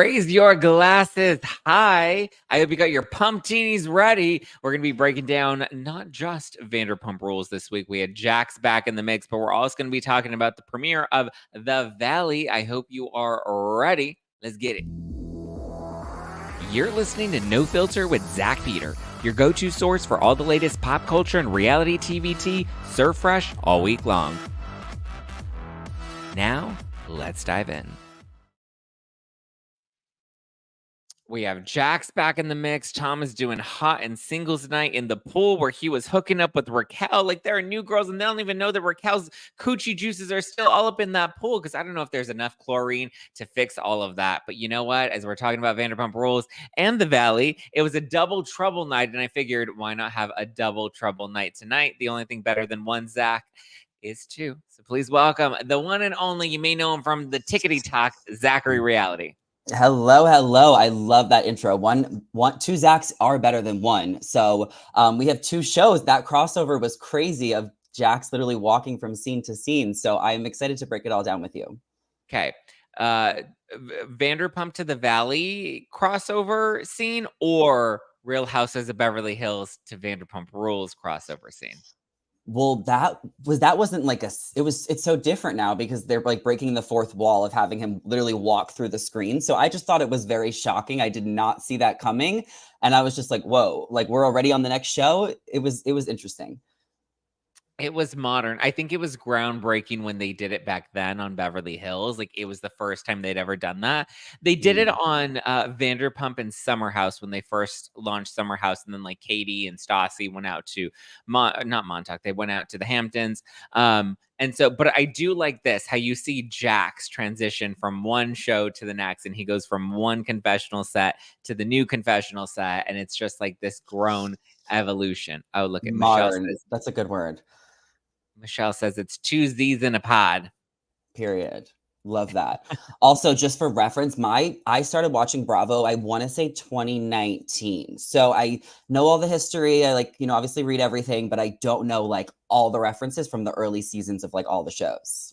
Raise your glasses high. I hope you got your pumptinis ready. We're going to be breaking down not just Vanderpump Rules this week. We had Jax back in the mix, but we're also going to be talking about the premiere of The Valley. I hope you are ready. Let's get it. You're listening to No Filter with Zach Peter, your go-to source for all the latest pop culture and reality TV tea, served fresh all week long. Now, let's dive in. We have Jax back in the mix. Tom is doing hot and singles night in the pool where he was hooking up with Raquel. Like, there are new girls and they don't even know that Raquel's coochie juices are still all up in that pool, because I don't know if there's enough chlorine to fix all of that. But you know what? As we're talking about Vanderpump Rules and The Valley, it was a double trouble night, and I figured, why not have a double trouble night tonight? The only thing better than one, Zach, is two. So please welcome the one and only, you may know him from the Tickety Talk, Zachary Reality. Hello. I love that intro. Two Zacks are better than one. So we have two shows. That crossover was crazy of Jax literally walking from scene to scene. So I'm excited to break it all down with you. Okay. Vanderpump to the Valley crossover scene, or Real Housewives of Beverly Hills to Vanderpump Rules crossover scene? Well, that wasn't like it's so different now because they're like breaking the fourth wall of having him literally walk through the screen. So I just thought it was very shocking. I did not see that coming. And I was just like, whoa, like we're already on the next show. It was interesting. It was modern. I think it was groundbreaking when they did it back then on Beverly Hills. Like, it was the first time they'd ever done that. They did it on Vanderpump and Summer House when they first launched Summer House. And then like Katie and Stassi went out to not Montauk. They went out to the Hamptons. And so, but I do like this, how you see Jax transition from one show to the next, and he goes from one confessional set to the new confessional set. And it's just like this grown evolution. Oh, look at modern. Michelle. That's a good word. Michelle says it's two Z's in a pod. Period. Love that. Also, just for reference, I started watching Bravo, I want to say 2019. So I know all the history. I obviously read everything, but I don't know like all the references from the early seasons of like all the shows.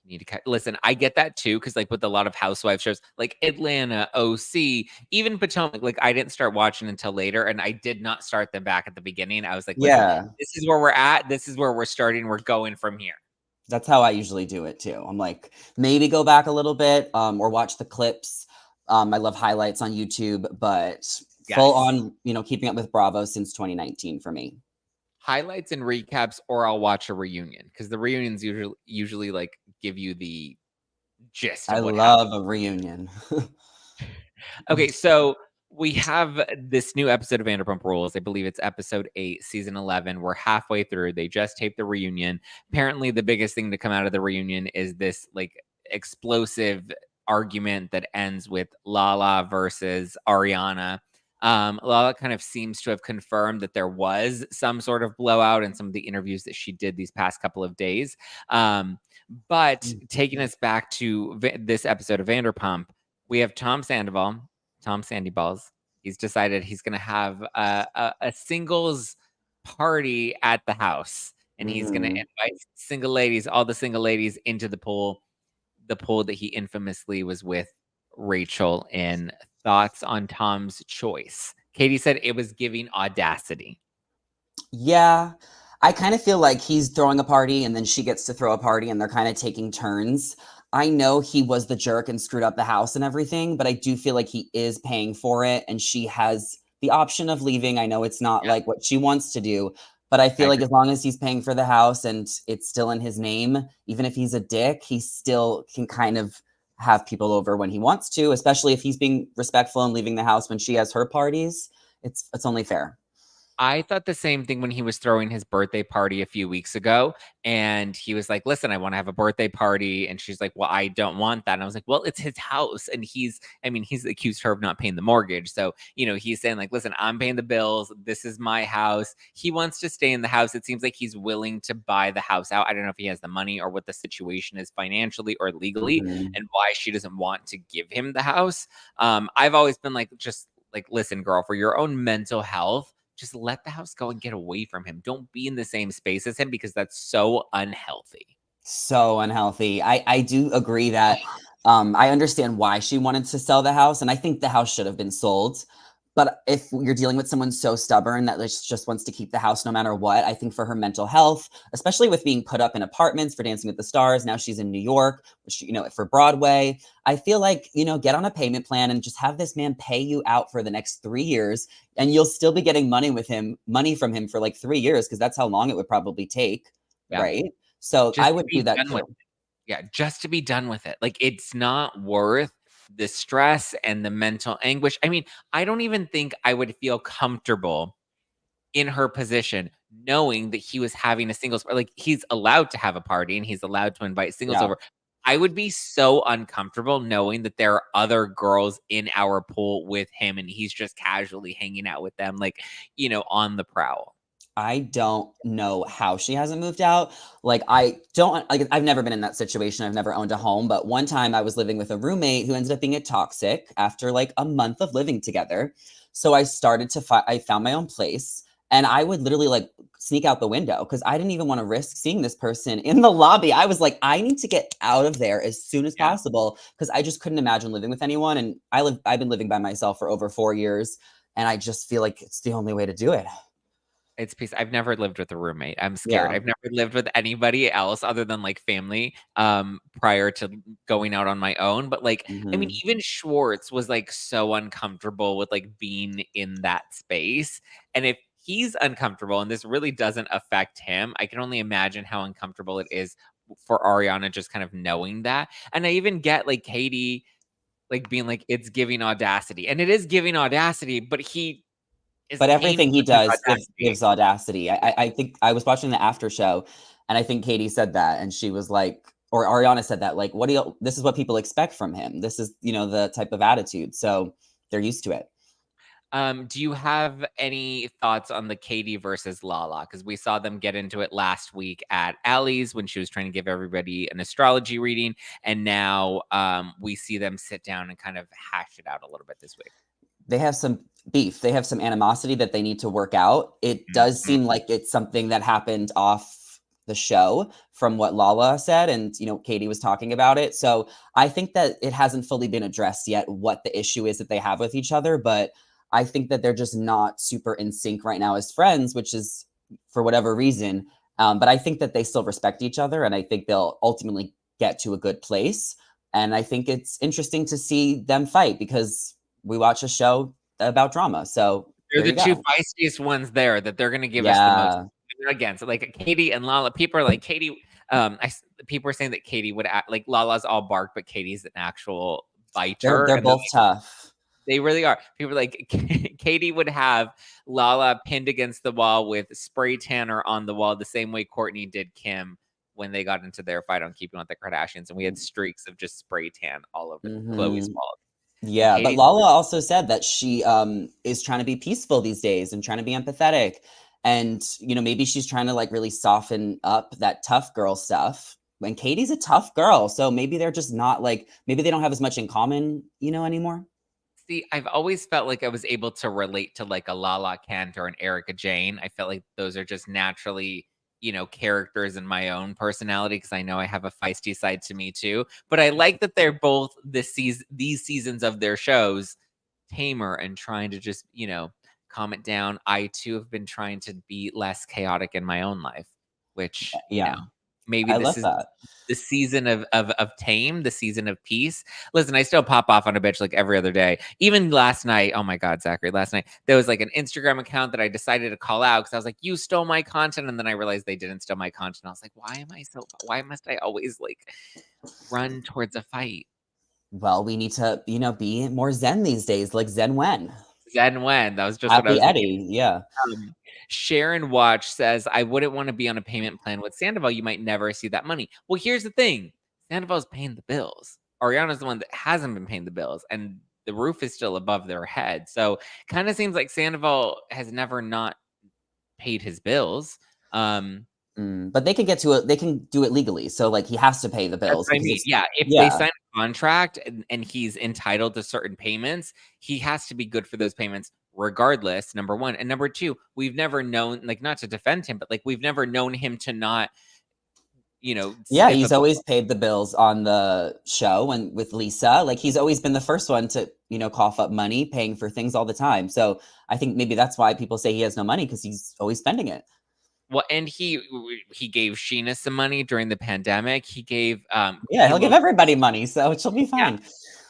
Need to listen. I get that too, because like with a lot of housewife shows like Atlanta, OC, even Potomac, like I didn't start watching until later, and I did not start them back at the beginning. I was like, yeah, this is where we're at. This is where we're starting. We're going from here. That's how I usually do it too. I'm like, maybe go back a little bit, or watch the clips. I love highlights on YouTube, but full on, keeping up with Bravo since 2019 for me. Highlights and recaps, or I'll watch a reunion, because the reunions usually like give you the gist. I love a reunion. Okay, so we have this new episode of Vanderpump Rules. I believe it's episode 8, season 11. We're halfway through. They just taped the reunion. Apparently, the biggest thing to come out of the reunion is this like explosive argument that ends with Lala versus Ariana. Lala kind of seems to have confirmed that there was some sort of blowout in some of the interviews that she did these past couple of days. But taking us back to this episode of Vanderpump, we have Tom Sandoval, Tom Sandy Balls. He's decided he's going to have a singles party at the house, and he's going to invite all the single ladies into the pool that he infamously was with Rachel in. Thoughts on Tom's choice? Katie said it was giving audacity. Yeah, I kind of feel like he's throwing a party and then she gets to throw a party and they're kind of taking turns. I know he was the jerk and screwed up the house and everything, but I do feel like he is paying for it and she has the option of leaving. I know it's not like what she wants to do, but I feel like as long as he's paying for the house and it's still in his name, even if he's a dick, he still can kind of have people over when he wants to, especially if he's being respectful and leaving the house when she has her parties. It's only fair. I thought the same thing when he was throwing his birthday party a few weeks ago. And he was like, listen, I want to have a birthday party. And she's like, well, I don't want that. And I was like, well, it's his house. And he's accused her of not paying the mortgage. So, he's saying like, listen, I'm paying the bills. This is my house. He wants to stay in the house. It seems like he's willing to buy the house out. I don't know if he has the money or what the situation is financially or legally and why she doesn't want to give him the house. I've always been like, just like, listen, girl, for your own mental health, just let the house go and get away from him. Don't be in the same space as him because that's so unhealthy. So unhealthy. I do agree that I understand why she wanted to sell the house, and I think the house should have been sold. But if you're dealing with someone so stubborn that just wants to keep the house no matter what, I think for her mental health, especially with being put up in apartments for Dancing with the Stars, now she's in New York, which, for Broadway, I feel like, get on a payment plan and just have this man pay you out for the next 3 years, and you'll still be getting money from him for like 3 years, because that's how long it would probably take, Yeah. right? So Just I to would be do that done with too. Yeah, just to be done with it. Like, it's not worth the stress and the mental anguish. I mean, I don't even think I would feel comfortable in her position knowing that he was having a singles like, he's allowed to have a party and he's allowed to invite singles Yeah. over. I would be so uncomfortable knowing that there are other girls in our pool with him and he's just casually hanging out with them, like, on the prowl. I don't know how she hasn't moved out. Like, I've never been in that situation. I've never owned a home, but one time I was living with a roommate who ended up being a toxic after like a month of living together. So I found my own place, and I would literally like sneak out the window because I didn't even want to risk seeing this person in the lobby. I was like, I need to get out of there as soon as Yeah. possible because I just couldn't imagine living with anyone. And I've been living by myself for over 4 years, and I just feel like it's the only way to do it. It's peace. I've never lived with a roommate. I'm scared. Yeah. I've never lived with anybody else other than, like, family, prior to going out on my own, but, like, I mean, Mhm. even Schwartz was, like, so uncomfortable with, like, being in that space, and if he's uncomfortable and this really doesn't affect him, I can only imagine how uncomfortable it is for Ariana just kind of knowing that, and I even get, like, Katie, like, being like, "It's giving audacity," and it is giving audacity, but he is But paying everything he for his does audacity. gives audacity. I think I was watching the after show, and I think Katie said that, and she was like, or Ariana said that, like, "What do you? This is what people expect from him. This is, the type of attitude." So they're used to it. Do you have any thoughts on the Katie versus Lala? Because we saw them get into it last week at Allie's when she was trying to give everybody an astrology reading, and now we see them sit down and kind of hash it out a little bit this week. They have some beef. They have some animosity that they need to work out. It does Mhm. seem like it's something that happened off the show from what Lala said, and Katie was talking about it. So I think that it hasn't fully been addressed yet what the issue is that they have with each other, but I think that they're just not super in sync right now as friends, which is for whatever reason. But I think that they still respect each other, and I think they'll ultimately get to a good place. And I think it's interesting to see them fight because we watch a show about drama. So They're there the you two go. feistiest ones there that they're going to give us the most. Yeah. Again, so like Katie and Lala, people are like Katie. People are saying that Katie would act like Lala's all bark, but Katie's an actual They're biter, they're and they're both tough. they really are. People are like Katie would have Lala pinned against the wall with spray tanner on the wall, the same way Courtney did Kim when they got into their fight on Keeping Up with the Kardashians, and we had streaks of just spray tan all over Chloe's Mhm. wall. And Yeah, but Katie, Lala also said that she is trying to be peaceful these days and trying to be empathetic. And maybe she's trying to like really soften up that tough girl stuff. And Katie's a tough girl, so maybe they're just not like maybe they don't have as much in common, anymore. see, I've always felt like I was able to relate to like a Lala Kent or an Erica Jane. I felt like those are just naturally, characters in my own personality because I know I have a feisty side to me too. But I like that they're both these seasons of their shows tamer and trying to just, calm it down. I too have been trying to be less chaotic in my own life, which, Yeah, maybe I this love is that. the season of tame, the season of peace. Listen, I still pop off on a bitch like every other day. Even last night, oh my God, Zachary, last night, there was like an Instagram account that I decided to call out because I was like, you stole my content. And then I realized they didn't steal my content. I was like, why must I always like run towards a fight? Well, we need to, be more zen these days, like Zen Wen. Zen when? That was just what I Happy was thinking. Eddie, yeah. Sharon Watch says, I wouldn't want to be on a payment plan with Sandoval. You might never see that money. Well, here's the thing Sandoval's paying the bills. Ariana's the one that hasn't been paying the bills, and the roof is still above their head. So, kind of seems like Sandoval has never not paid his bills. But they can get to it. They can do it legally. So like he has to pay the That's bills what I because mean. it's Yeah, if they yeah. sign a contract and he's entitled to certain payments, he has to be good for those payments regardless, number 1. And number 2, we've never known, like, not to defend him, but, like, we've never known him to not Yeah, he's typical. always paid the bills on the show and with Lisa. Like he's always been the first one to, cough up money, paying for things all the time. So I think maybe that's why people say he has no money because he's always spending it. Well, and he gave Sheena some money during the pandemic. He gave Yeah, he he'll give looked everybody money, so she'll be yeah. fine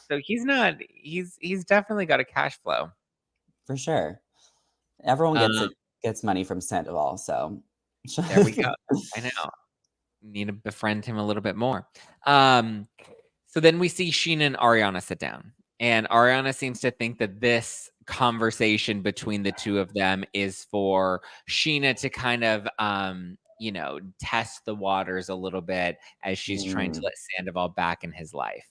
So he's definitely got a cash flow. for sure. Everyone Um, gets money from Sandoval, so there we go. I know. Need to befriend him a little bit more. Um, so then we see Sheena and Ariana sit down, and Ariana seems to think that this conversation between the two of them is for Sheena to kind of, test the waters a little bit as she's trying to Mm. let Sandoval back in his life.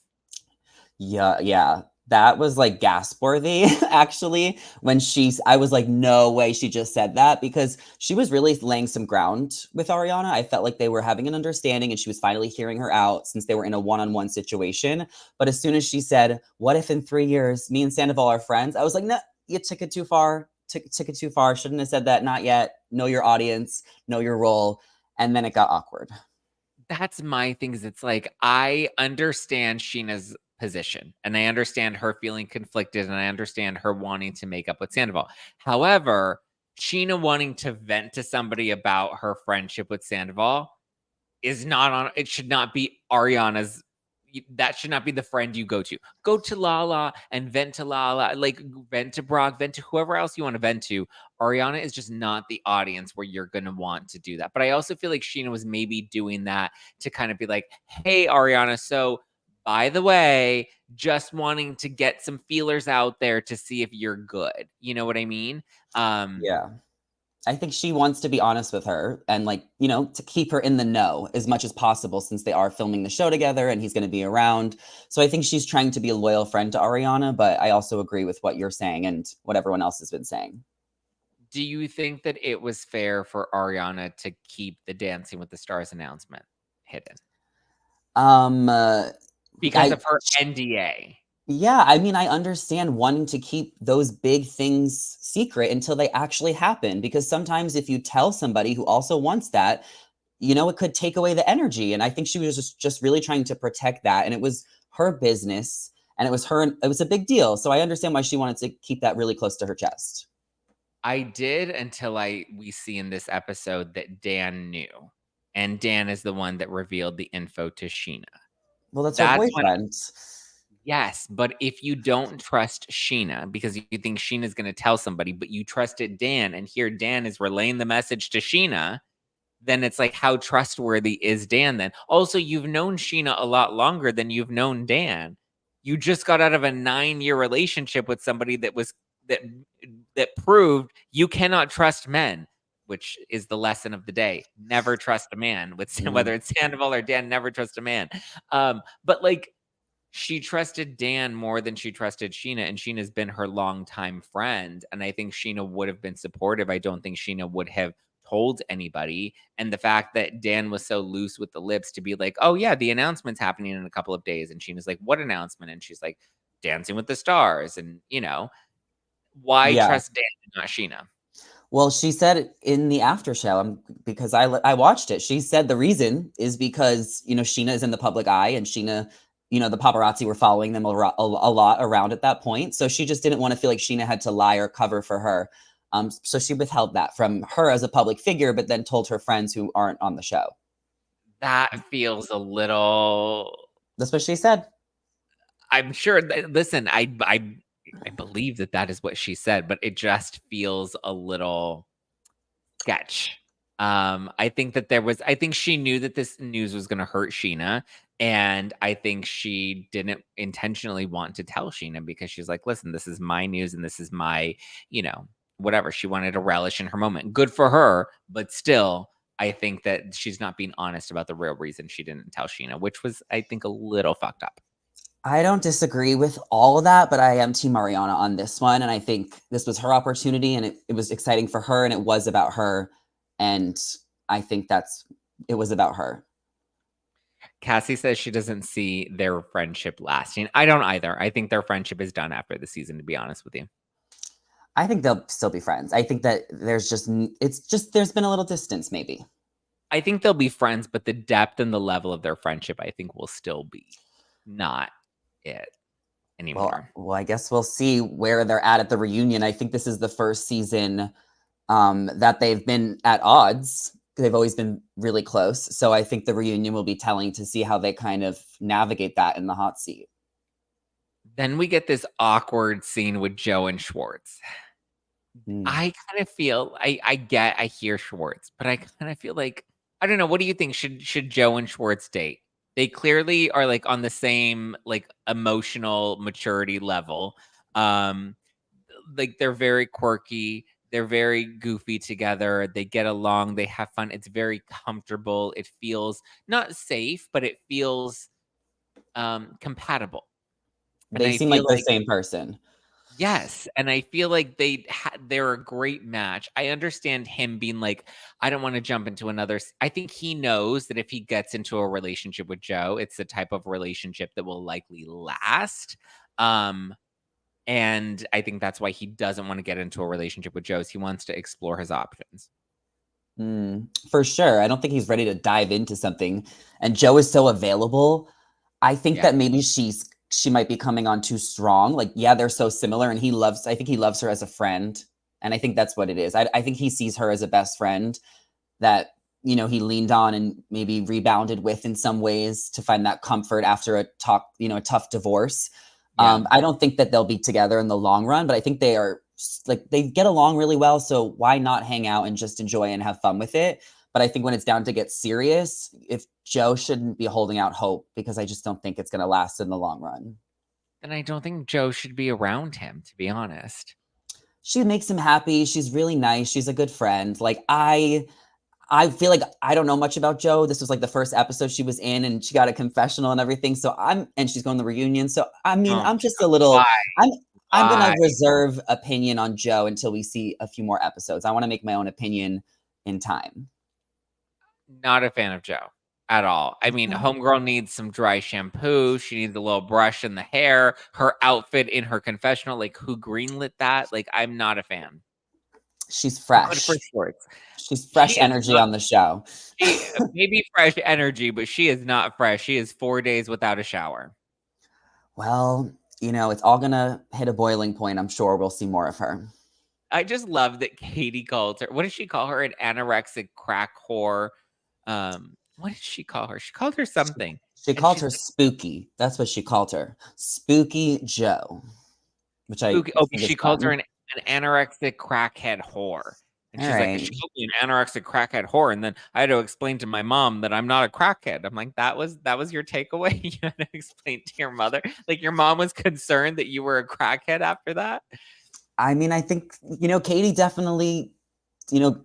Yeah. That was, like, gasp worthy, actually, when I was like, "No way she just said that," because she was really laying some ground with Ariana. I felt like they were having an understanding, and she was finally hearing her out since they were in a one-on-one situation, but as soon as she said, "What if in 3 years me and Sandoval are friends?" I was like, "No, you took it too far. Took it too far. Shouldn't have said that. Not yet. Know your audience. Know your role." And then it got awkward. That's my thing is it's like, I understand Sheena's position, and I understand her feeling conflicted, and I understand her wanting to make up with Sandoval. However, Sheena wanting to vent to somebody about her friendship with Sandoval is not on it should not be Ariana's that should not be the friend you go to. Go to Lala and vent to Lala, like vent to Brock, vent to whoever else you want to vent to. Ariana is just not the audience where you're going to want to do that. But I also feel like Sheena was maybe doing that to kind of be like, hey, Ariana, so by the way, just wanting to get some feelers out there to see if you're good. You know what I mean? Um, Yeah. I think she wants to be honest with her and, like, to keep her in the know as much as possible since they are filming the show together and he's going to be around. So I think she's trying to be a loyal friend to Ariana, but I also agree with what you're saying and what everyone else has been saying. Do you think that it was fair for Ariana to keep the Dancing with the Stars announcement hidden Um, because I of her NDA? Yeah, I mean, I understand wanting to keep those big things secret until they actually happen because sometimes if you tell somebody who also wants that, it could take away the energy. And I think she was just really trying to protect that. And it was her business and it was a big deal. So I understand why she wanted to keep that really close to her chest. I did until we see in this episode that Dan knew, and Dan is the one that revealed the info to Sheena. Well, that's her That's when boyfriend. yes, but if you don't trust Sheena because you think Sheena's going to tell somebody, but you trusted Dan, and here Dan is relaying the message to Sheena, then it's like, how trustworthy is Dan then? Also, you've known Sheena a lot longer than you've known Dan. You just got out of a 9-year relationship with somebody that that proved you cannot trust men, which is the lesson of the day. Never trust a man. With Mm, whether it's Sandoval or Dan, never trust a man. But like she trusted Dan more than she trusted Sheena, and Sheena's been her longtime friend. And I think Sheena would have been supportive. I don't think Sheena would have told anybody. And the fact that Dan was so loose with the lips to be like, oh, yeah, the announcement's happening in a couple of days. And Sheena's like, what announcement? And she's like, Dancing with the Stars. And, why yeah. trust Dan and not Sheena? Well, she said in the after show, because I watched it. She said the reason is because Sheena is in the public eye, and Sheena, the paparazzi were following them a lot around at that point. So she just didn't want to feel like Sheena had to lie or cover for her. So she withheld that from her as a public figure, but then told her friends who aren't on the show. That feels a little. That's what she said. I'm sure that, listen, I believe that that is what she said, but it just feels a little sketch. I think she knew that this news was going to hurt Sheena, and I think she didn't intentionally want to tell Sheena because she's like, listen, this is my news and this is my, you know, whatever. She wanted to relish in her moment. Good for her, but still, I think that she's not being honest about the real reason she didn't tell Sheena, which was, I think, a little fucked up. I don't disagree with all of that, but I am Team Mariana on this one. And I think this was her opportunity and it was exciting for her and it was about her. And I think it was about her. Cassie says she doesn't see their friendship lasting. I don't either. I think their friendship is done after the season, to be honest with you. I think they'll still be friends. I think that there's just, there's been a little distance maybe. I think they'll be friends, but the depth and the level of their friendship, I think, will still be not it anymore. Well, I guess we'll see where they're at the reunion. I think this is the first season that they've been at odds. They've always been really close. So I think the reunion will be telling to see how they kind of navigate that in the hot seat. Then we get this awkward scene with Jo and Schwartz. I kind of feel I hear Schwartz, but I kind of feel like I don't know. What do you think? Should Jo and Schwartz date? They clearly are like on the same like emotional maturity level. Um, like they're very quirky, they're very goofy together. They get along, they have fun. It's very comfortable. It feels not safe, but it feels compatible. And They I seem like feel the like same person. yes, and I feel like they're a great match. I understand him being like, I don't want to jump into another. I think he knows that if he gets into a relationship with Jo, it's the type of relationship that will likely last. Um, and I think that's why he doesn't want to get into a relationship with Jo. He wants to explore his options. For sure. I don't think he's ready to dive into something. And Jo is so available. I think Yeah. that maybe she might be coming on too strong. Like, yeah, they're so similar, and I think he loves her as a friend. And I think that's what it is. I think he sees her as a best friend that, he leaned on and maybe rebounded with in some ways to find that comfort after a tough divorce. Yeah. I don't think that they'll be together in the long run, but I think they are like they get along really well. So why not hang out and just enjoy and have fun with it? But I think when it's down to get serious, if Jo shouldn't be holding out hope because I just don't think it's going to last in the long run. And I don't think Jo should be around him, to be honest. She makes him happy. She's really nice. She's a good friend. Like I feel like I don't know much about Jo. This was like the first episode she was in, and she got a confessional and everything. And she's going to the reunion. So I mean, Oh, I'm just a little. why? I'm gonna Why? reserve opinion on Jo until we see a few more episodes. I want to make my own opinion in time. Not a fan of Jo at all. I mean, homegirl needs some dry shampoo. She needs a little brush in the hair. Her outfit in her confessional, like who greenlit that? Like, I'm not a fan. She's I'm good fresh. for Schwartz. She's She fresh is energy not. on the show. She may be fresh energy, but she is not fresh. She is 4 days without a shower. Well, it's all gonna hit a boiling point. I'm sure we'll see more of her. I just love that Katie called her. What did she call her? An anorexic crack whore. What did she call her? She called her something. She And called she's her Spooky. That's what she called her. Spooky Jo. Which I spooky. Oh, think is she called her fun. an anorexic crackhead whore. And All she's like, right. she called me an anorexic crackhead whore. And then I had to explain to my mom that I'm not a crackhead. I'm like, that was your takeaway. You had to explain to your mother. Like your mom was concerned that you were a crackhead after that. I mean, I think, Katie definitely,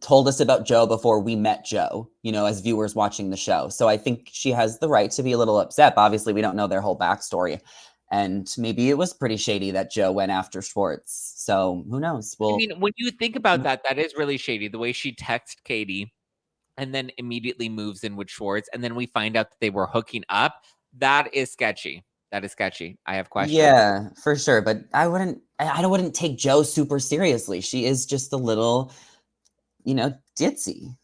told us about Jo before we met Jo, as viewers watching the show. So I think she has the right to be a little upset. But obviously, we don't know their whole backstory. And maybe it was pretty shady that Jo went after Schwartz. So who knows? I Well, mean, when you think about that, that is really shady. The way she texted Katie and then immediately moves in with Schwartz, and then we find out that they were hooking up. That is sketchy. That is sketchy. I have questions. yeah, for sure. But I wouldn't take Jo super seriously. She is just a little, ditzy.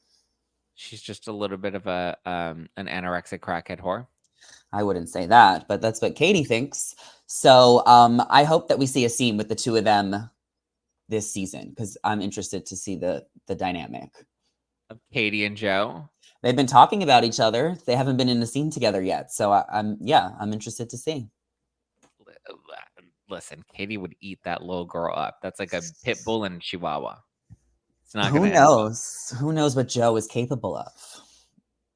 She's just a little bit of an anorexic crackhead whore. I wouldn't say that, but that's what Katie thinks. So I hope that we see a scene with the two of them this season because I'm interested to see the dynamic. Of Katie and Jo. They've been talking about each other. They haven't been in a scene together yet. So I'm interested to see. Listen, Katie would eat that little girl up. That's like a pit bull and a chihuahua. It's not Who gonna end. knows? Who knows what Jo is capable of?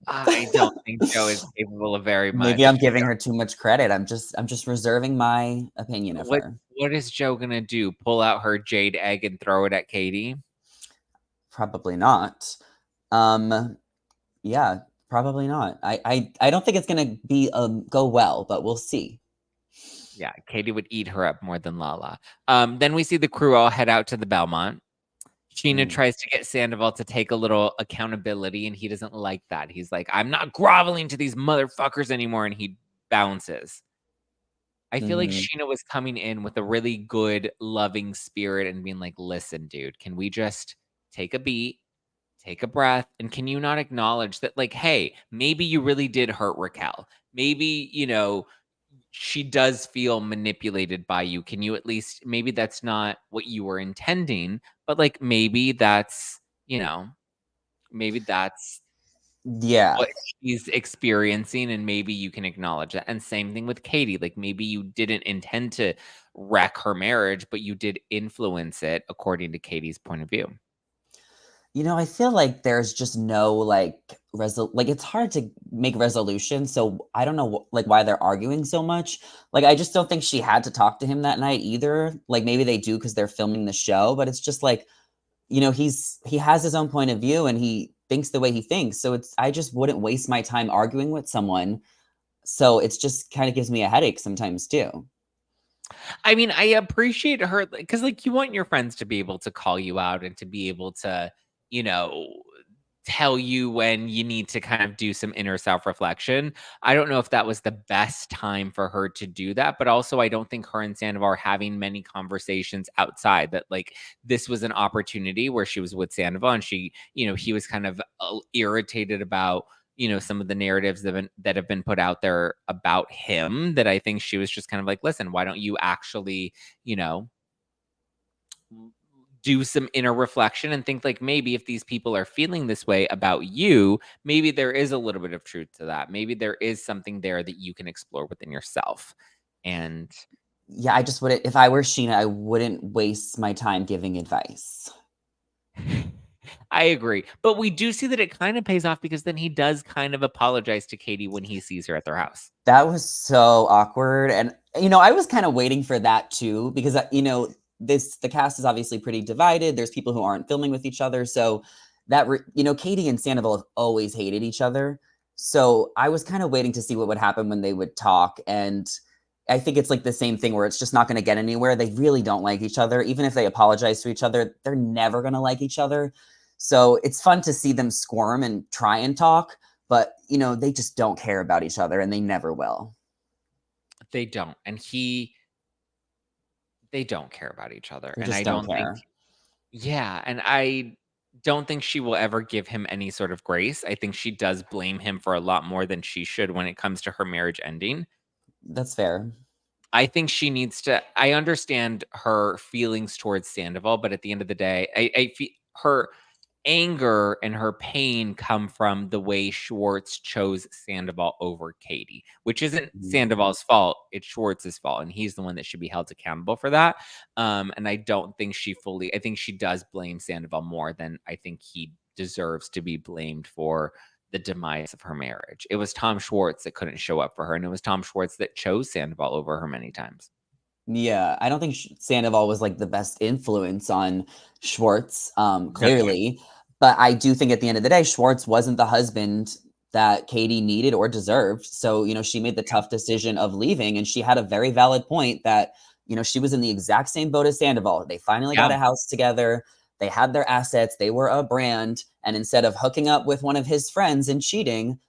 I don't think Jo is capable of very Maybe much. I'm giving her too much credit. I'm just reserving my opinion of her. What is Jo gonna do? Pull out her jade egg and throw it at Katie? Probably not. Yeah, probably not. I don't think it's gonna be go well, but we'll see. Yeah, Katie would eat her up more than Lala. Then we see the crew all head out to the Belmont. Sheena tries to get Sandoval to take a little accountability, and he doesn't like that. He's like, I'm not groveling to these motherfuckers anymore, and he bounces. I feel like Sheena was coming in with a really good, loving spirit and being like, listen, dude, can we just take a beat, take a breath, and can you not acknowledge that, like, hey, maybe you really did hurt Raquel. Maybe, she does feel manipulated by you. Can you at least, maybe that's not what you were intending, but like maybe that's, maybe that's Yeah. what she's experiencing, and maybe you can acknowledge that. And same thing with Katie. Like maybe you didn't intend to wreck her marriage, but you did influence it according to Katie's point of view. I feel like there's just no like like it's hard to make resolution. So I don't know like why they're arguing so much. Like I just don't think she had to talk to him that night either. Like maybe they do because they're filming the show, but it's just like, he has his own point of view and he thinks the way he thinks. So I just wouldn't waste my time arguing with someone. So it's just kind of gives me a headache sometimes too. I mean, I appreciate her because, like, you want your friends to be able to call you out and to be able to, you know, tell you when you need to kind of do some inner self reflection. I don't know if that was the best time for her to do that, but also I don't think her and Sandoval are having many conversations outside that, like, this was an opportunity where she was with Sandoval and he was kind of irritated about, some of the narratives that have been put out there about him, that I think she was just kind of like, listen, why don't you actually, you know, do some inner reflection and think like, maybe if these people are feeling this way about you, maybe there is a little bit of truth to that. Maybe there is something there that you can explore within yourself. And Yeah, I just wouldn't, if I were Sheena, I wouldn't waste my time giving advice. I agree. But we do see that it kind of pays off because then he does kind of apologize to Katie when he sees her at their house. That was so awkward. And, I was kind of waiting for that too, because, the cast is obviously pretty divided. There's people who aren't filming with each other. So Katie and Sandoval have always hated each other. So I was kind of waiting to see what would happen when they would talk. And I think it's like the same thing where it's just not going to get anywhere. They really don't like each other. Even if they apologize to each other, they're never going to like each other. So it's fun to see them squirm and try and talk, but they just don't care about each other and they never will. They don't. And they don't care about each other. They And just I don't don't think, care. yeah. And I don't think she will ever give him any sort of grace. I think she does blame him for a lot more than she should when it comes to her marriage ending. That's fair. I think she needs to. I understand her feelings towards Sandoval, but at the end of the day, I feel her anger and her pain come from the way Schwartz chose Sandoval over Katie, which isn't Mhm. Sandoval's fault. It's Schwartz's fault, and he's the one that should be held accountable for that. And I don't think she fully. I think she does blame Sandoval more than I think he deserves to be blamed for the demise of her marriage. It was Tom Schwartz that couldn't show up for her, and it was Tom Schwartz that chose Sandoval over her many times. Yeah, I don't think Sandoval was like the best influence on Schwartz, No. clearly. But I do think at the end of the day, Schwartz wasn't the husband that Katie needed or deserved. So, she made the tough decision of leaving. And she had a very valid point that, she was in the exact same boat as Sandoval. They finally got Yeah. a house together. They had their assets. They were a brand. And instead of hooking up with one of his friends and cheating,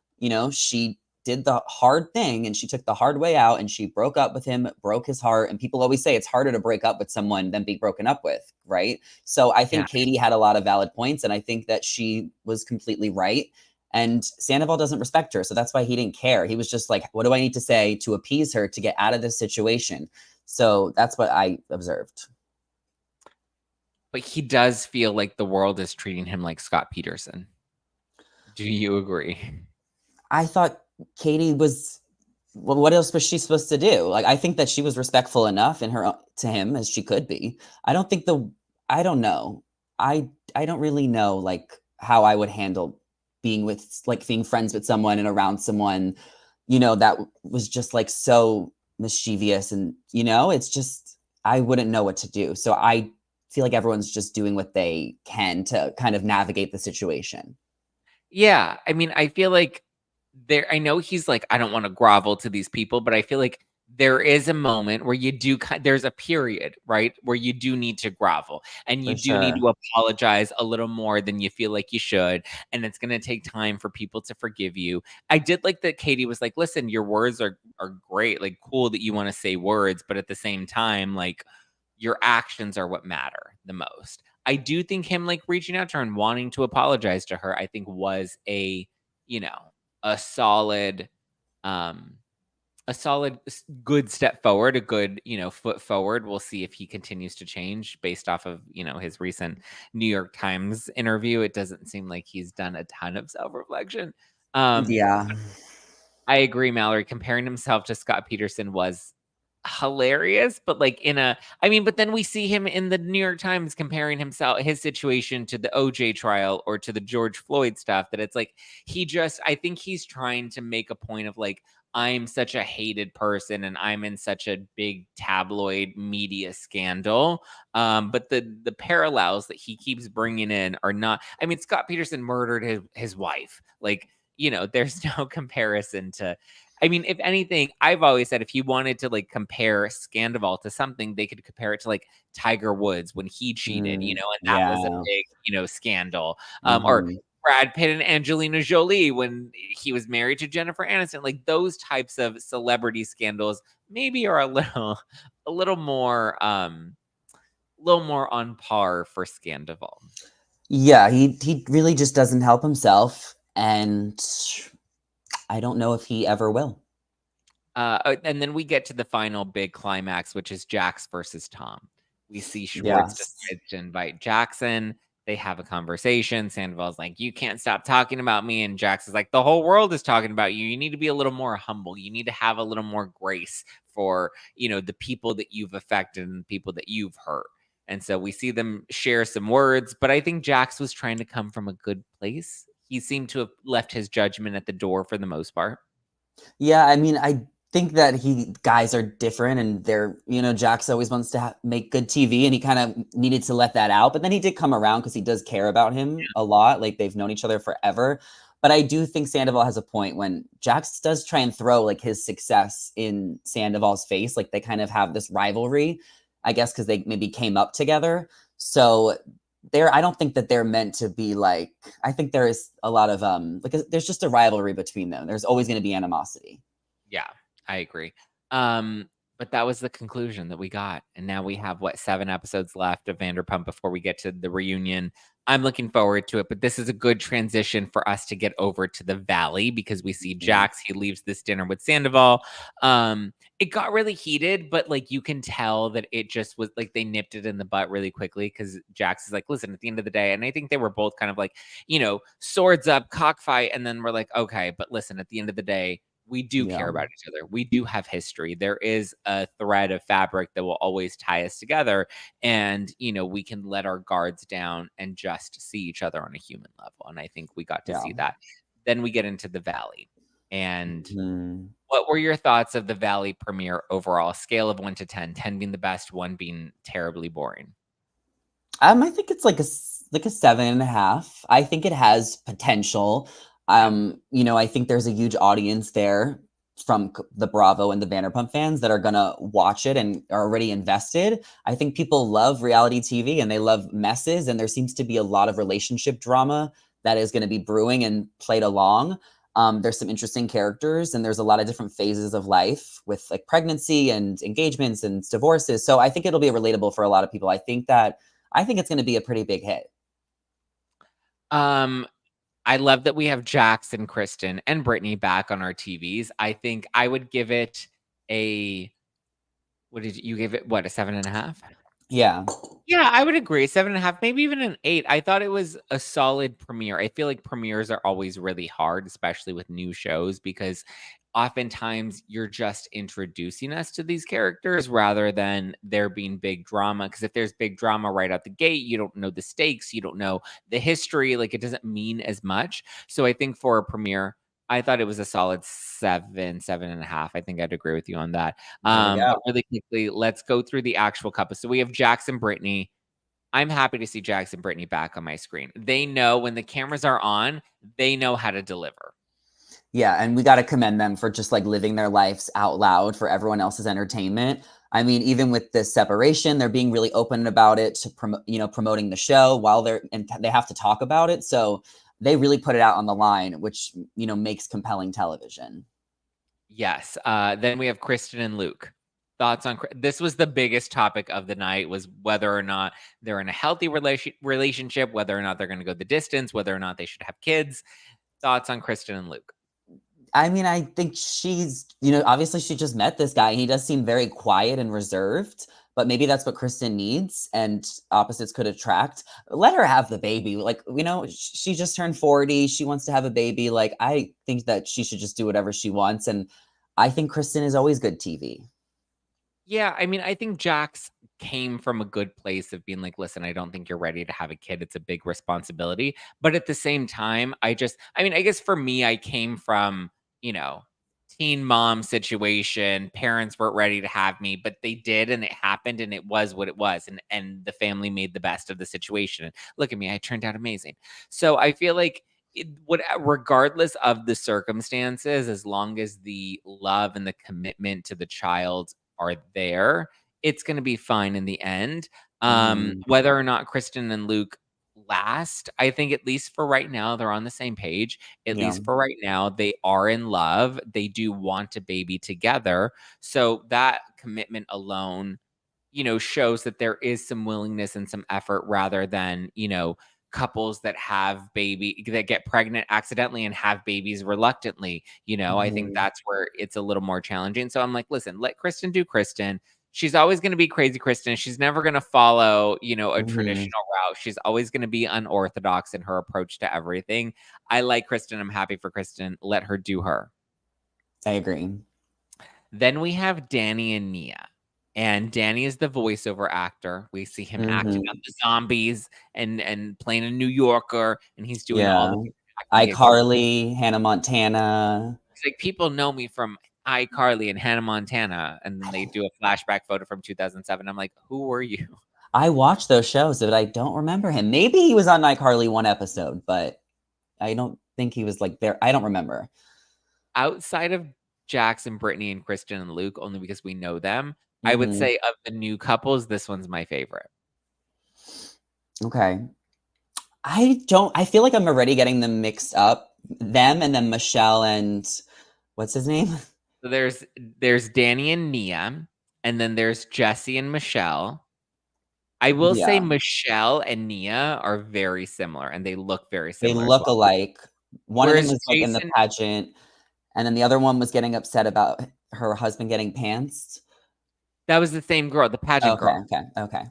she did the hard thing and she took the hard way out and she broke up with him, broke his heart. And people always say it's harder to break up with someone than be broken up with, right? So I Yeah. think Katie had a lot of valid points and I think that she was completely right. And Sandoval doesn't respect her. So that's why he didn't care. He was just like, what do I need to say to appease her to get out of this situation? So that's what I observed. But he does feel like the world is treating him like Scott Peterson. Do you agree? I thought Katie was, well, what else was she supposed to do? Like, I think that she was respectful enough in her to him as she could be. I don't think I don't know. I don't really know like how I would handle being friends with someone and around someone, that was just like so mischievous and it's just I wouldn't know what to do. So I feel like everyone's just doing what they can to kind of navigate the situation. Yeah. I mean, I feel like I know he's like, I don't want to grovel to these people, but I feel like there is a moment where there's a period, right? Where you do need to grovel and you For do need sure. to apologize a little more than you feel like you should. And it's going to take time for people to forgive you. I did like that Katie was like, listen, your words are great. Like, cool that you want to say words, but at the same time, like, your actions are what matter the most. I do think him like reaching out to her and wanting to apologize to her, I think was a, you know, a solid, um, good step forward, a good, foot forward. We'll see if he continues to change based off of, his recent New York Times interview. It doesn't seem like he's done a ton of self-reflection. Um, Yeah. I agree, Mallory. Comparing himself to Scott Peterson was hilarious, but like but then we see him in the New York Times comparing his situation to the OJ trial or to the George Floyd stuff, that it's like I think he's trying to make a point of like, I'm such a hated person and I'm in such a big tabloid media scandal. But the parallels that he keeps bringing in are not. I mean, Scott Peterson murdered his wife. Like, there's no comparison to. I mean, if anything, I've always said if you wanted to like compare Sandoval to something, they could compare it to like Tiger Woods when he cheated, and that was a Yeah. big, scandal. Or Mhm. Brad Pitt and Angelina Jolie when he was married to Jennifer Aniston. Like those types of celebrity scandals maybe are a little more, on par for Sandoval. Yeah, he really just doesn't help himself, and I don't know if he ever will. And then we get to the final big climax, which is Jax versus Tom. We see Schwartz Yes. decides to invite Jackson. They have a conversation. Sandoval's like, "You can't stop talking about me," and Jax is like, "The whole world is talking about you. You need to be a little more humble. You need to have a little more grace for the people that you've affected and the people that you've hurt." And so we see them share some words, but I think Jax was trying to come from a good place. He seemed to have left his judgment at the door for the most part. Yeah, I mean, I think that guys are different, and Jax always wants to make good TV, and he kind of needed to let that out. But then he did come around because he does care about him a lot. Like they've known each other forever. But I do think Sandoval has a point when Jax does try and throw like his success in Sandoval's face. Like they kind of have this rivalry, I guess, because they maybe came up together. So I don't think that they're meant to be like. I think there is a lot of there's just a rivalry between them. There's always going to be animosity. Yeah, I agree. But that was the conclusion that we got. And now we have 7 episodes left of Vanderpump before we get to the reunion. I'm looking forward to it, but this is a good transition for us to get over to the Valley because we see Jax. He leaves this dinner with Sandoval. It got really heated, but like you can tell that it just was like they nipped it in the butt really quickly because Jax is like, listen, at the end of the day, and I think they were both kind of like, swords up, cockfight, and then we're like, okay, but listen, at the end of the day, we do Yeah. care about each other. We do have history. There is a thread of fabric that will always tie us together. And, we can let our guards down and just see each other on a human level. And I think we got to Yeah. see that. Then we get into the Valley. And Mhm. what were your thoughts of the Valley premiere overall? Scale of 1 to 10, 10 being the best, 1 being terribly boring. I think it's like a 7.5. I think it has potential. I think there's a huge audience there from the Bravo and the Vanderpump fans that are gonna watch it and are already invested. I think people love reality TV and they love messes, and there seems to be a lot of relationship drama that is going to be brewing and played along. There's some interesting characters, and there's a lot of different phases of life with like pregnancy and engagements and divorces. So I think it'll be relatable for a lot of people. I think it's going to be a pretty big hit. I love that we have Jax and Kristen and Brittany back on our TVs. I think I would give it a what did you give it? What, a 7.5? Yeah. Yeah, I would agree. 7.5, maybe even an 8. I thought it was a solid premiere. I feel like premieres are always really hard, especially with new shows, because oftentimes you're just introducing us to these characters rather than there being big drama. Because if there's big drama right out the gate, you don't know the stakes, you don't know the history. Like it doesn't mean as much. So I think for a premiere, I thought it was a solid 7, 7.5. I think I'd agree with you on that. There we go. But really quickly, let's go through the actual couple. So we have Jax and Brittany. I'm happy to see Jax and Brittany back on my screen. They know when the cameras are on, they know how to deliver. Yeah, and we got to commend them for just like living their lives out loud for everyone else's entertainment. I mean, even with this separation, they're being really open about it to promoting the show while they have to talk about it. So they really put it out on the line, which makes compelling television. Yes. Then we have Kristen and Luke. Thoughts on this was the biggest topic of the night, was whether or not they're in a healthy relationship, whether or not they're going to go the distance, whether or not they should have kids. Thoughts on Kristen and Luke? I mean, I think she's, obviously she just met this guy. He does seem very quiet and reserved, but maybe that's what Kristen needs and opposites could attract. Let her have the baby. Like, she just turned 40. She wants to have a baby. Like, I think that she should just do whatever she wants. And I think Kristen is always good TV. Yeah, I mean, I think Jax came from a good place of being like, listen, I don't think you're ready to have a kid. It's a big responsibility. But at the same time, I guess for me, I came from, teen mom situation. Parents weren't ready to have me, but they did, and it happened, and it was what it was. And the family made the best of the situation. And look at me, I turned out amazing. So I feel like regardless of the circumstances, as long as the love and the commitment to the child are there, it's going to be fine in the end. Whether or not Kristen and Luke last, I think at least for right now, they're on the same page. At least for right now, they are in love. They do want a baby together. So that commitment alone, shows that there is some willingness and some effort rather than, couples that get pregnant accidentally and have babies reluctantly. I think that's where it's a little more challenging. So I'm like, listen, let Kristen do Kristen. She's always going to be crazy Kristen. She's never going to follow, a traditional route. She's always going to be unorthodox in her approach to everything. I like Kristen. I'm happy for Kristen. Let her do her. I agree. Then we have Danny and Nia. And Danny is the voiceover actor. We see him acting out the zombies and playing a New Yorker, and he's doing all the iCarly, Hannah Montana. It's like, people know me from iCarly and Hannah Montana, and then they do a flashback photo from 2007. I'm like, who were you? I watched those shows, but I don't remember him. Maybe he was on iCarly one episode, but I don't think he was like there. I don't remember. Outside of Jax and Brittany and Kristen and Luke, only because we know them, I would say of the new couples, this one's my favorite. Okay. I feel like I'm already getting them mixed up. Them and then Michelle and what's his name? So there's Danny and Nia, and then there's Jesse and Michelle. I will say Michelle and Nia are very similar, and they look very similar. They look alike. One of them was like in the pageant, and then the other one was getting upset about her husband getting pantsed. That was the same girl, the pageant girl. Okay.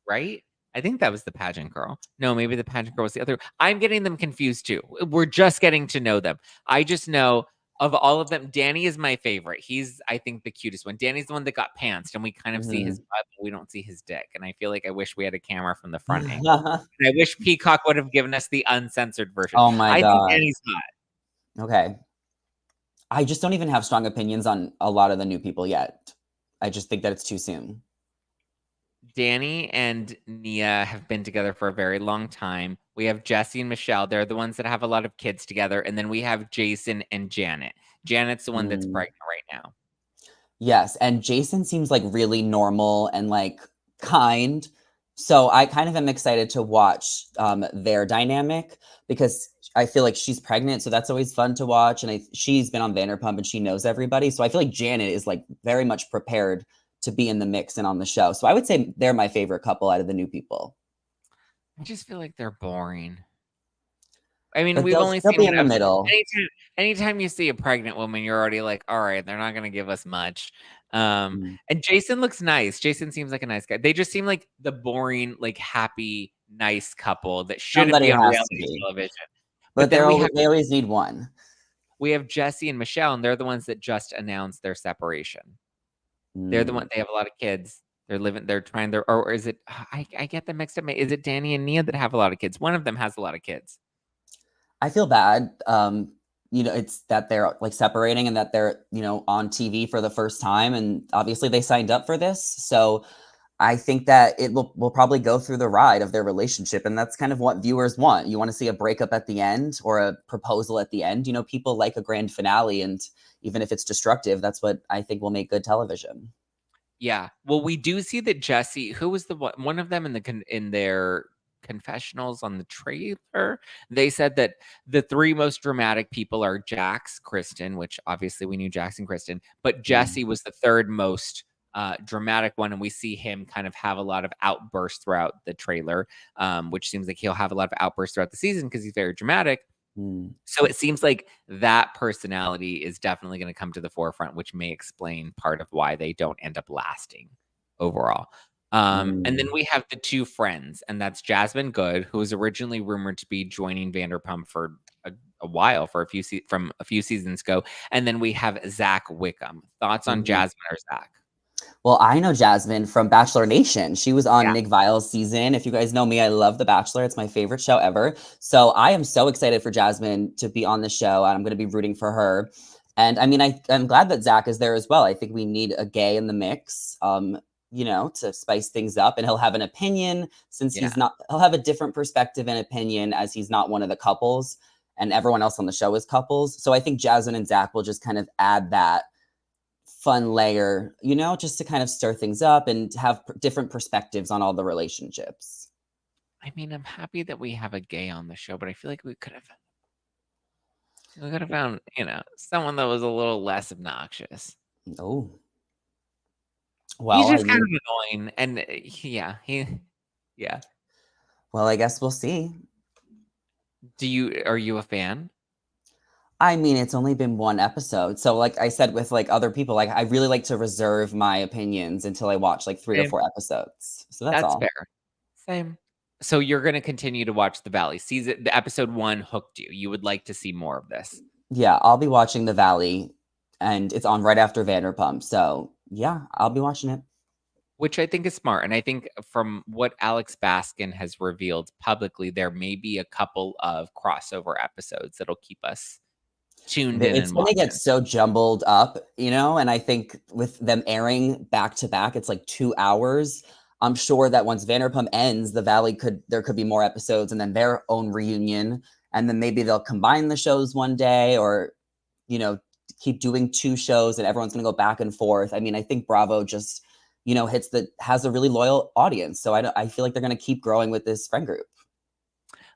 Right? I think that was the pageant girl. No, maybe the pageant girl was the other. I'm getting them confused too. We're just getting to know them. I just know of all of them, Danny is my favorite. He's, I think, the cutest one. Danny's the one that got pantsed, and we kind of see his butt, but we don't see his dick. And I feel like I wish we had a camera from the front angle. And I wish Peacock would have given us the uncensored version. Oh my God. I think Danny's hot. Okay. I just don't even have strong opinions on a lot of the new people yet. I just think that it's too soon. Danny and Nia have been together for a very long time. We have Jesse and Michelle. They're the ones that have a lot of kids together. And then we have Jason and Janet. Janet's the one that's pregnant right now. Yes. And Jason seems like really normal and like kind. So I kind of am excited to watch their dynamic because I feel like she's pregnant. So that's always fun to watch. And she's been on Vanderpump and she knows everybody. So I feel like Janet is like very much prepared to be in the mix and on the show. So I would say they're my favorite couple out of the new people. I just feel like they're boring. I mean, but we've only seen in the middle. Anytime you see a pregnant woman, you're already like, all right, they're not going to give us much. And Jason looks nice. Jason seems like a nice guy. They just seem like the boring, like happy, nice couple that shouldn't be on reality television. But they always need one. We have Jesse and Michelle, and they're the ones that just announced their separation. They're the one. They have a lot of kids. They're trying their, or is it? I get them mixed up. Is it Danny and Nia that have a lot of kids? One of them has a lot of kids. I feel bad. It's that they're like separating and that they're, on TV for the first time. And obviously they signed up for this. So I think that it will probably go through the ride of their relationship. And that's kind of what viewers want. You want to see a breakup at the end or a proposal at the end. People like a grand finale. And even if it's destructive, that's what I think will make good television. Yeah. Well, we do see that Jesse, who was the one of them in their confessionals on the trailer, they said that the three most dramatic people are Jax, Kristen, which obviously we knew Jax and Kristen, but Jesse was the third most dramatic one, and we see him kind of have a lot of outbursts throughout the trailer, which seems like he'll have a lot of outbursts throughout the season because he's very dramatic. So it seems like that personality is definitely going to come to the forefront, which may explain part of why they don't end up lasting overall. And then we have the two friends, and that's Jasmine Good, who was originally rumored to be joining Vanderpump for a while, for from a few seasons ago, and then we have Zach Wickham. Thoughts on Jasmine or Zach? Well, I know Jasmine from Bachelor Nation. She was on Yeah. Nick Viall's season. If you guys know me, I love The Bachelor. It's my favorite show ever. So I am so excited for Jasmine to be on the show, and I'm going to be rooting for her. And I mean, I'm glad that Zach is there as well. I think we need a gay in the mix, you know, to spice things up. And he'll have an opinion since he'll have a different perspective and opinion as he's not one of the couples, and everyone else on the show is couples. So I think Jasmine and Zach will just kind of add that fun layer, you know, just to kind of stir things up and have different perspectives on all the relationships. I mean, I'm happy that we have a gay on the show, but I feel like we could have found, you know, someone that was a little less obnoxious. Oh. Well, he's just kind of annoying, and yeah. Well, I guess we'll see. Are you a fan? I mean, it's only been one episode. So like I said with like other people, like I really like to reserve my opinions until I watch like 3 or 4 episodes. So that's all. Fair. Same. So you're going to continue to watch The Valley. The episode 1 hooked you. You would like to see more of this. Yeah, I'll be watching The Valley, and it's on right after Vanderpump. So yeah, I'll be watching it. Which I think is smart. And I think from what Alex Baskin has revealed publicly, there may be a couple of crossover episodes that'll keep us tuned in. It's going to get so jumbled up, you know, and I think with them airing back to back, it's like 2 hours. I'm sure that once Vanderpump ends, The Valley there could be more episodes and then their own reunion. And then maybe they'll combine the shows one day, or, you know, keep doing 2 shows and everyone's going to go back and forth. I mean, I think Bravo just, you know, has a really loyal audience. So I feel like they're going to keep growing with this friend group.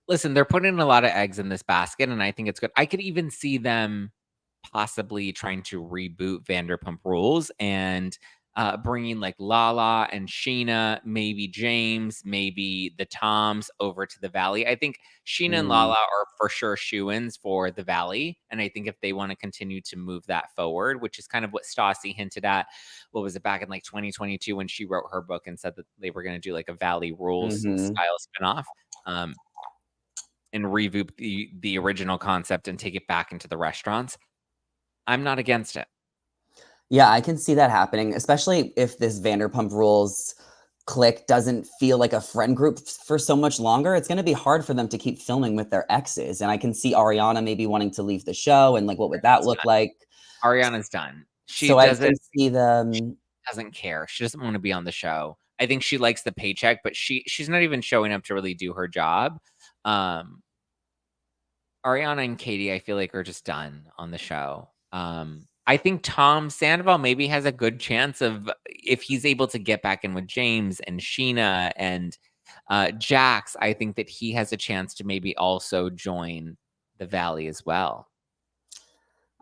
Listen, they're putting a lot of eggs in this basket, and I think it's good. I could even see them possibly trying to reboot Vanderpump Rules and bringing like Lala and Sheena, maybe James, maybe the Toms over to the Valley. I think Sheena and Lala are for sure shoo-ins for the Valley, and I think if they want to continue to move that forward, which is kind of what Stassi hinted at, what was it, back in like 2022 when she wrote her book and said that they were going to do like a Valley Rules style spinoff. And reboot the original concept and take it back into the restaurants. I'm not against it. Yeah, I can see that happening, especially if this Vanderpump Rules clique doesn't feel like a friend group for so much longer. It's going to be hard for them to keep filming with their exes. And I can see Ariana maybe wanting to leave the show, and like, what would that look like? Ariana's done. She doesn't care. She doesn't want to be on the show. I think she likes the paycheck, but she's not even showing up to really do her job. Ariana and Katie, I feel like, are just done on the show. I think Tom Sandoval maybe has a good chance of, if he's able to get back in with James and Sheena and Jax, I think that he has a chance to maybe also join the Valley as well.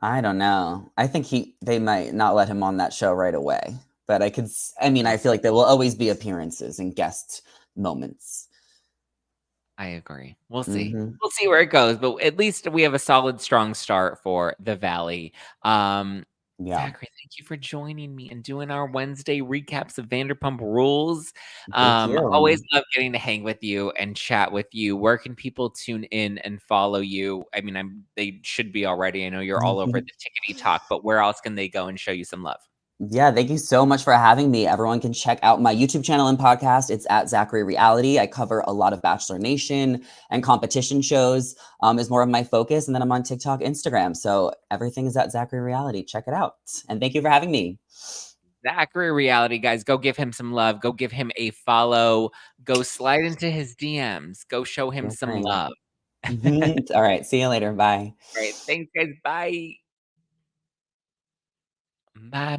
I don't know. I think they might not let him on that show right away. But I feel like there will always be appearances and guest moments. I agree. We'll see. We'll see where it goes, but at least we have a solid, strong start for the Valley. Zachary, thank you for joining me and doing our Wednesday recaps of Vanderpump Rules. Always love getting to hang with you and chat with you. Where can people tune in and follow you? I mean, they should be already. I know you're all over the Tickety Talk, but where else can they go and show you some love? Yeah, thank you so much for having me. Everyone can check out my YouTube channel and podcast. It's at Zachary Reality. I cover a lot of Bachelor Nation and competition shows is more of my focus. And then I'm on TikTok, Instagram. So everything is at Zachary Reality. Check it out. And thank you for having me. Zachary Reality, guys, go give him some love. Go give him a follow. Go slide into his DMs. Go show him some love. All right. See you later. Bye. All right. Thanks, guys. Bye. Bye.